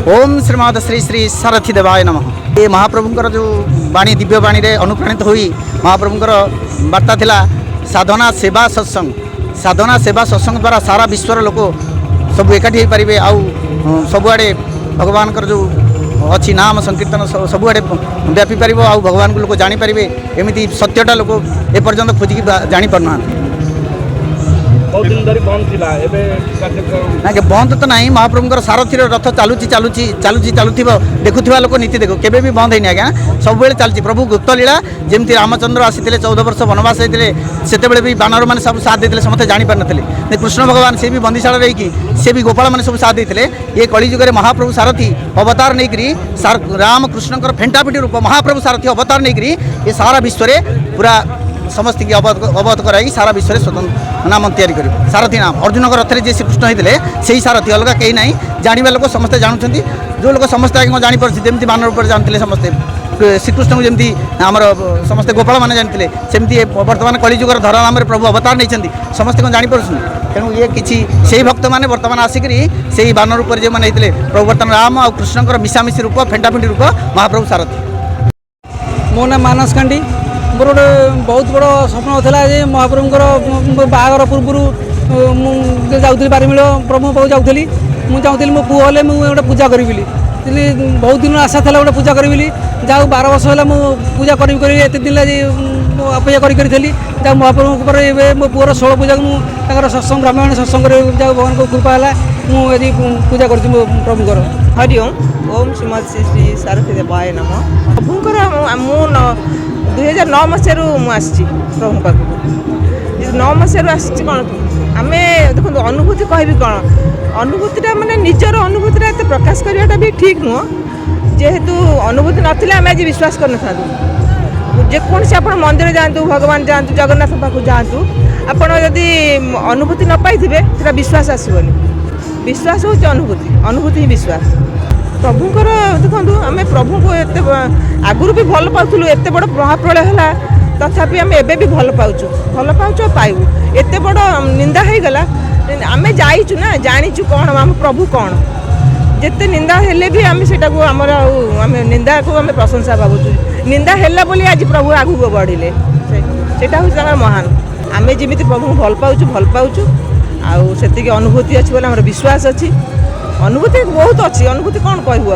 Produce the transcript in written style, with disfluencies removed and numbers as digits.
ओम श्रीमद श्री श्री सारथी देवाय नमः। ये महाप्रभुंकर जो वाणी दिव्य वाणी रे अनुप्राणित हुई महाप्रभुंकर वार्ता थिला साधना सेवा सत्संग। साधना सेवा सत्संग द्वारा सारा विश्वर लोक सब एकाठी हो पारे आउ सबुआड़े भगवान जो अच्छी नाम संकीर्तन सबुआड़े व्यापी पार आउ भगवान को लोक जानीपारे एमती सत्यटा लोक एपर्यंत खोजिकी जानीपारना बहुत दिन धरी बंद थिला एबे ना बंद तो नहीं महाप्रभुंर सारथीर रथ चलुची चलुची चलुची चलुव देखुवा लोक नीति देखो केबे भी बंद है आज्ञा सब चलती प्रभु गुप्त लीला जमी रामचंद्र आसी 14 वर्ष वनवास होते से भी बानर मैंने सब साथ देते समस्त जापार ना कृष्ण भगवान से भी बंदीशाला रही से भी गोपाल मैंने सब साथ देते ये कलिजुगे महाप्रभु सारथी अवतार नहीं राम कृष्ण फेंटाफिटी रूप महाप्रभु सारथी अवतार नहीं ये सारा विश्व पूरा समस्त की अवगत कराई सारा विश्व में स्वतंत्र नाम तैयारी कर सारथी नाम अर्जुन रथ में जी श्रीकृष्ण होते से ही सारथी अलग कहीं ना जाना लोक समस्ते जानते जो लोग समस्त जापर जमी बानर पर जानते समस्ते श्रीकृष्ण को जमी आमर समस्ते गोपाल मैंने जानते सेमती बर्तमान कलिजुगर धरा नाम प्रभु अवतार नहीं समस्ते कौन जापर तेणु ये किसी से भक्त मैंने बर्तमान आसिक से बानर रूप जो मैंने प्रभु बर्तमान राम और कृष्ण मिशामिशी रूप फेंटाफिंटी रूप महाप्रभु सारथी। मो ना मानस कांडी मोर गोटे बहुत बड़ स्वप्न था जे महाप्रभुंर बाहागर पूर्व जाऊँगी बारिमिल प्रभु पाक जाऊँगी मुझे चाहूँगी मो पुओ हेल्ले मुझे गोटे पूजा करी बहुत दिन आशा था गोटे पूजा करी जहाँ 12 वर्ष है मुझे पूजा करी एत दिन अपेक्षा करी जहाँ महाप्रभु मो पुअर 16 पूजा मुझे सत्संग ब्राह्मण सत्संग जहाँ भगवान को कृपा है मुझे पूजा कर प्रभुंर हरिओम ओम श्रीमद श्री श्री सारथी देवाय नमः। प्रभुंर 2009 मसीह मुझे प्रभु पाक 9 मसीह आसी कौन आम देखो अनुभूति कहबी कौन अनुभूतिटा माने निजर अनुभूतिटा एत प्रकाश करवाटा भी ठीक नुह जेहेतु अनुभूति नाथिले आम आज विश्वास कर जेकोसी आप मंदिर जातु भगवान जातु जगन्नाथ पाक जातु आपड़ जदि अनुभूति न पाई विश्वास आसबनी विश्वास हूँ अनुभूति अनुभूति ही विश्वास प्रभुंर देखो आम प्रभु को एत आगुरी भी भल पाऊँ एत बड़ महाप्रलय है तथापि आम एबे भी भल पाऊँ पाइबू एत बड़ निंदा हो गला आम जाइचु ना जानीचु कौन आम प्रभु कौन जिते निंदा हेले भी आम सेटा को आमर आम निंदा को आम प्रशंसा भावुँ निंदा हेला बोली आज प्रभु आगू को बढ़िले सेटा हूँ महान आम जमी प्रभु भल पाऊँ आउ से अनुभूति अच्छी बोले आम विश्वास अच्छी अनुभूति बहुत अच्छी अनुभूति कौन कहू आ